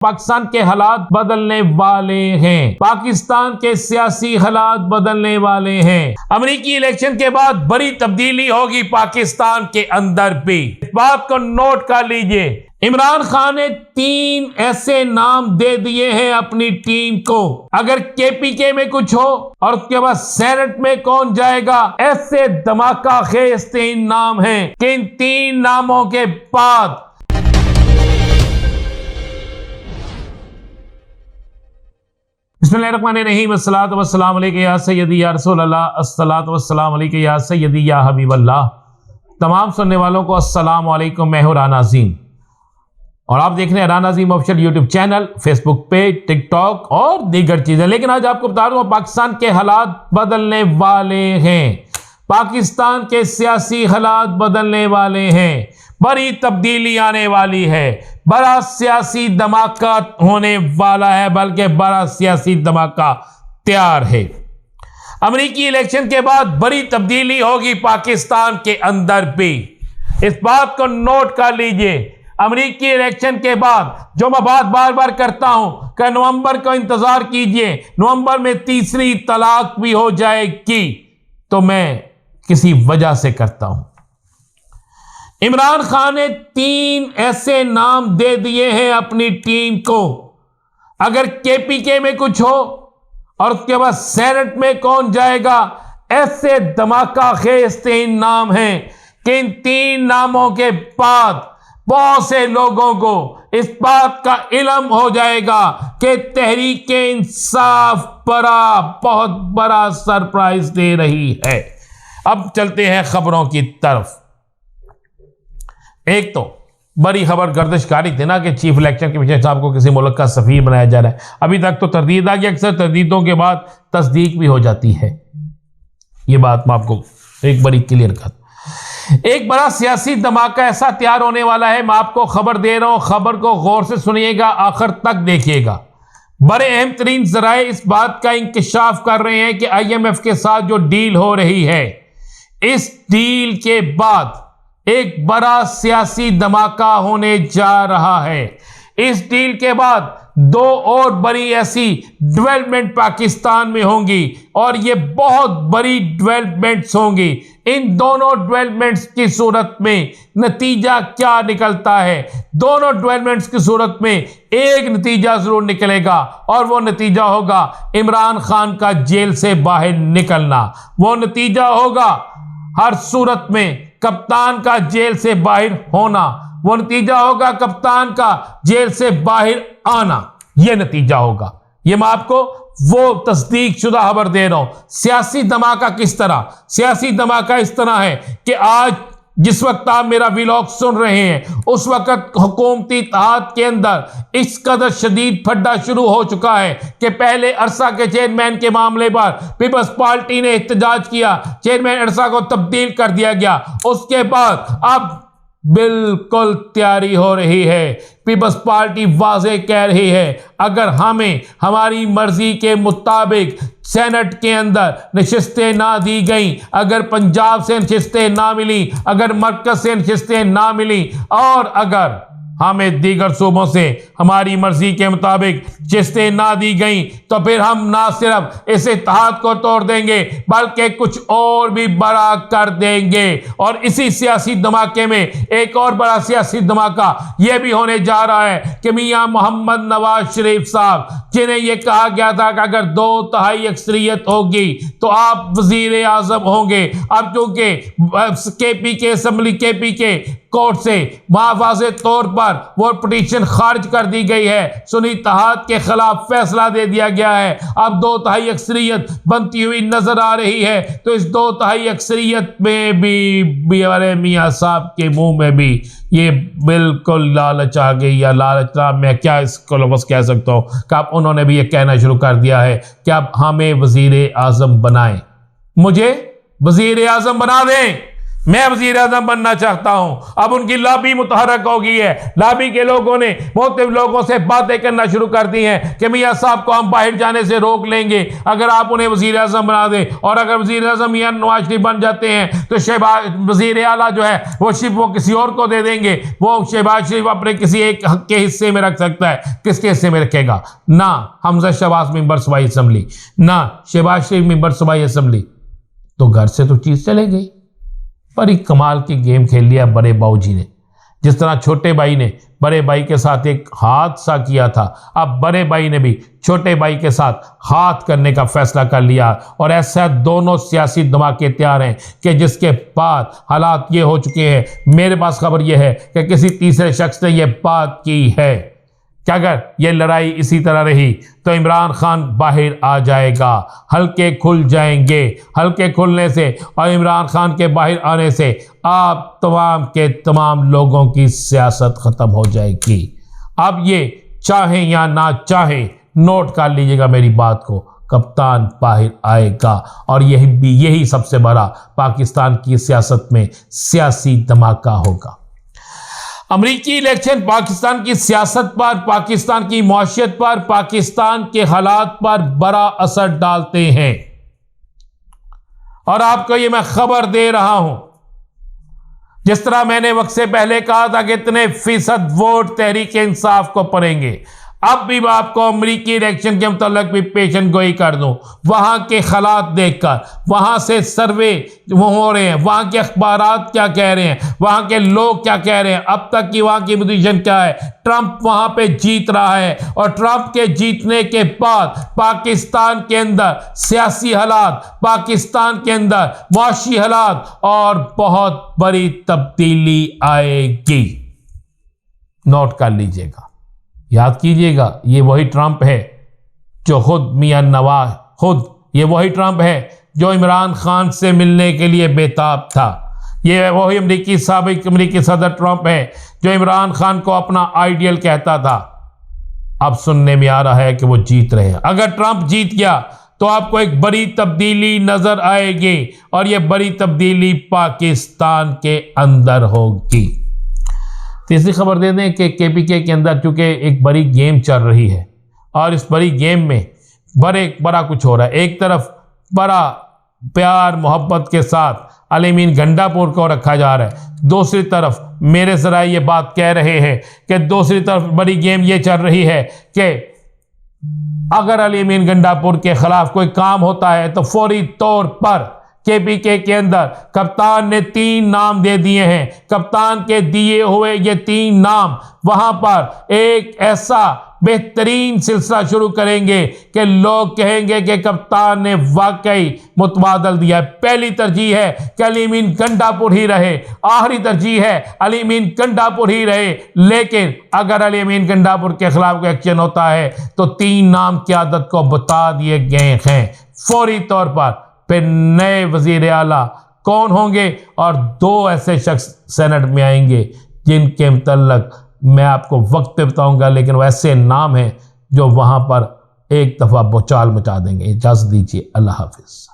पाकिस्तान के हालात बदलने वाले हैं। पाकिस्तान के सियासी हालात बदलने वाले हैं। अमेरिकी इलेक्शन के बाद बड़ी तब्दीली होगी पाकिस्तान के अंदर भी। इस बात को नोट कर लीजिए। इमरान खान ने 3 ऐसे नाम दे दिए हैं अपनी टीम को। अगर केपीके में कुछ हो और उसके बाद सेनेट में कौन जाएगा, ऐसे धमाका खेज 3 नाम हैं कि इन 3 नामों के बाद बिस्मिल्लाहिर्रहमानिर्रहीम अस्सलातु वस्सलामु अलैका या सय्यदी या रसूल अल्लाह, अस्सलातु वस्सलामु अलैका या सय्यदी या हबीब अल्लाह। तमाम सुनने वालों को अस्सलामु अलैकुम। मैं हूं राना अज़ीम और आप देख रहे हैं राना अज़ीम ऑफिशियल यूट्यूब चैनल, फेसबुक पे, टिकटॉक और दीगर चीजें। लेकिन आज आपको बता दूं पाकिस्तान के हालात बदलने वाले हैं। पाकिस्तान के सियासी हालात बदलने वाले हैं। बड़ी तब्दीली आने वाली है। बड़ा सियासी धमाका होने वाला है, बल्कि बड़ा सियासी धमाका तैयार है। अमेरिकी इलेक्शन के बाद बड़ी तब्दीली होगी पाकिस्तान के अंदर भी। इस बात को नोट कर लीजिए। अमेरिकी इलेक्शन के बाद जो मैं बात बार बार करता हूं कि नवंबर का इंतजार कीजिए, नवंबर में तीसरी तलाक भी हो जाएगी, तो मैं किसी वजह से करता हूं। इमरान खान ने 3 ऐसे नाम दे दिए हैं अपनी टीम को। अगर केपीके में कुछ हो और उसके बाद सेनेट में कौन जाएगा, ऐसे धमाका खेज 3 नाम हैं कि इन 3 नामों के बाद बहुत से लोगों को इस बात का इल्म हो जाएगा कि तहरीके इंसाफ बहुत बड़ा सरप्राइज दे रही है। अब चलते हैं खबरों की तरफ। एक तो बड़ी खबर गर्दिशकारी थी ना कि चीफ इलेक्शन कमीशन साहब को किसी मुल्क का सफीर बनाया जा रहा है। अभी तक तो तरदीद आ गई, अक्सर तरदीदों के बाद तस्दीक भी हो जाती है। ये बात मैं आपको एक बड़ी क्लियर कर। एक बड़ा सियासी धमाका ऐसा तैयार होने वाला है। मैं आपको खबर दे रहा हूं, खबर को गौर से सुनिएगा, आखिर तक देखिएगा। बड़े अहम तरीन जराए इस बात का इंकशाफ कर रहे हैं कि IMF के साथ जो डील हो रही है, इस डील के बाद एक बड़ा सियासी धमाका होने जा रहा है। इस डील के बाद 2 और बड़ी ऐसी डेवलपमेंट पाकिस्तान में होंगी और ये बहुत बड़ी डेवलपमेंट्स होंगी। इन दोनों डेवलपमेंट्स की सूरत में नतीजा क्या निकलता है, दोनों डेवलपमेंट्स की सूरत में एक नतीजा जरूर निकलेगा और वो नतीजा होगा इमरान खान का जेल से बाहर निकलना। वो नतीजा होगा हर सूरत में कप्तान का जेल से बाहर होना। वो नतीजा होगा कप्तान का जेल से बाहर आना। यह नतीजा होगा। यह मैं आपको वो तस्दीक शुदा खबर दे रहा हूं। सियासी धमाका किस तरह? सियासी धमाका इस तरह है कि आज जिस वक्त आप मेरा व्लॉग सुन रहे हैं, उस वक्त हुकूमती इत्तेहाद के अंदर इस कदर शदीद फड्डा शुरू हो चुका है कि पहले अरसा के चेयरमैन के मामले पर पीपल्स पार्टी ने एहतजाज किया, चेयरमैन अरसा को तब्दील कर दिया गया। उसके बाद अब बिल्कुल तैयारी हो रही है। पीपल्स पार्टी वाज़े कह रही है अगर हमें हमारी मर्जी के मुताबिक सेनेट के अंदर नशिस्तें ना दी गई, अगर पंजाब से नशिस्तें ना मिली, अगर मरकज से नशिस्तें ना मिली और अगर हमें दीगर सूबों से हमारी मर्जी के मुताबिक नशिस्तें ना दी गई, तो फिर हम ना सिर्फ इस इत्तेहाद को तोड़ देंगे बल्कि कुछ और भी बड़ा कर देंगे। और इसी सियासी धमाके में एक और बड़ा सियासी धमाका यह भी होने जा रहा है कि मियां मोहम्मद नवाज शरीफ साहब, जिन्हें यह कहा गया था कि अगर 2/3 अक्सरियत होगी तो आप वजीर आजम होंगे, अब चूंकि केपीके असम्बली केपीके कोर्ट से वाज़े तौर पर वो पिटीशन खारिज कर दी गई है, सुन्नी इत्तेहाद के खिलाफ फैसला दे दिया गया है। अब 2/3 अक्सरियत बनती हुई नजर आ रही है। तो इस 2/3 अक्सरियत में भी हमारे मियाँ साहब के मुंह में भी ये बिल्कुल लालच आ गई, या लालच ना, मैं क्या इसको लफ्ज़ कह सकता हूँ कि अब उन्होंने भी ये कहना शुरू कर दिया है कि अब हमें वजीर आजम बनाएं, मुझे वजीर आजम बना दें। मैं वजीर आजम बनना चाहता हूं। अब उनकी लॉबी मुतहरक हो गई है। लॉबी के लोगों ने मुख्तलिफ लोगों से बातें करना शुरू कर दी हैं कि मियाँ साहब को हम बाहर जाने से रोक लेंगे अगर आप उन्हें वजीर आजम बना दें, और अगर वजीर आजम मियाँ नवाज शरीफ बन जाते हैं तो शहबाज वजीर आला जो है वो सिर्फ वो किसी और को दे देंगे। वो शहबाज शरीफ अपने किसी एक हक के हिस्से में रख सकता है। किसके हिस्से में रखेगा? ना हमजा शहबाज मेंबर सूबाई असम्बली, ना शहबाज शरीफ मेंबर सूबाई असम्बली। तो घर से तो चीज चले गई। बड़ी कमाल की गेम खेल लिया बड़े बाऊजी ने। जिस तरह छोटे भाई ने बड़े भाई के साथ एक हादसा किया था, अब बड़े भाई ने भी छोटे भाई के साथ हाथ करने का फैसला कर लिया। और ऐसा दोनों सियासी धमाके तैयार हैं कि जिसके बाद हालात ये हो चुके हैं। मेरे पास खबर यह है कि किसी तीसरे शख्स ने यह बात की है कि अगर ये लड़ाई इसी तरह रही तो इमरान खान बाहर आ जाएगा, हल्के खुल जाएंगे। हल्के खुलने से और इमरान खान के बाहर आने से आप तमाम के तमाम लोगों की सियासत खत्म हो जाएगी। अब ये चाहें या ना चाहें, नोट कर लीजिएगा मेरी बात को, कप्तान बाहर आएगा। और यही सबसे बड़ा पाकिस्तान की सियासत में सियासी धमाका होगा। अमरीकी इलेक्शन पाकिस्तान की सियासत पर, पाकिस्तान की मौशियत पर, पाकिस्तान के हालात पर बड़ा असर डालते हैं। और आपको ये मैं खबर दे रहा हूं, जिस तरह मैंने वक्त से पहले कहा था कि इतने फीसद वोट तहरीक इंसाफ को पड़ेंगे, अब भी मैं आपको अमरीकी इलेक्शन के मुताल्लिक भी पेशन गोई कर दूं। वहां के हालात देखकर, वहां से सर्वे हो रहे हैं, वहां के अखबारात क्या कह रहे हैं, वहां के लोग क्या कह रहे हैं, अब तक की वहां की पोजीशन क्या है। ट्रंप वहां पे जीत रहा है और ट्रंप के जीतने के बाद पाकिस्तान के अंदर सियासी हालात, पाकिस्तान के अंदर मुआशी हालात और बहुत बड़ी तब्दीली आएगी। नोट कर लीजिएगा, याद कीजिएगा, ये वही ट्रंप है जो खुद मियां नवाज, खुद ये वही ट्रंप है जो इमरान खान से मिलने के लिए बेताब था। ये वही साबिक अमरीकी सदर ट्रंप है जो इमरान खान को अपना आइडियल कहता था। अब सुनने में आ रहा है कि वो जीत रहे हैं। अगर ट्रंप जीत गया तो आपको एक बड़ी तब्दीली नजर आएगी और ये बड़ी तब्दीली पाकिस्तान के अंदर होगी। तीसरी खबर दे दें कि केपीके के अंदर चूंकि एक बड़ी गेम चल रही है और इस बड़ी गेम में बड़ा कुछ हो रहा है। एक तरफ बड़ा प्यार मोहब्बत के साथ अली-मीन गंडापुर को रखा जा रहा है, दूसरी तरफ मेरे जरा ये बात कह रहे हैं कि दूसरी तरफ बड़ी गेम ये चल रही है कि अगर अली-मीन गंडापुर के खिलाफ कोई काम होता है तो फौरी तौर पर केपीके के अंदर कप्तान ने 3 नाम दे दिए हैं। कप्तान के दिए हुए ये 3 नाम वहां पर एक ऐसा बेहतरीन सिलसिला शुरू करेंगे कि लोग कहेंगे कि कप्तान ने वाकई मुतबादल दिया। पहली तरजीह है कि अली-मीन गंडापुर ही रहे, आखिरी तरजीह है अली-मीन गंडापुर ही रहे। लेकिन अगर अली-मीन गंडापुर के खिलाफ कोई एक्शन होता है तो 3 नाम क़यादत को बता दिए गए हैं फौरी तौर पर। फिर नए वजीर आला कौन होंगे और 2 ऐसे शख्स सेनेट में आएंगे जिनके मुतल्लक मैं आपको वक्त पे बताऊंगा, लेकिन वैसे नाम हैं जो वहां पर एक दफा भूचाल मचा देंगे। इजाजत दीजिए, अल्लाह हाफिज।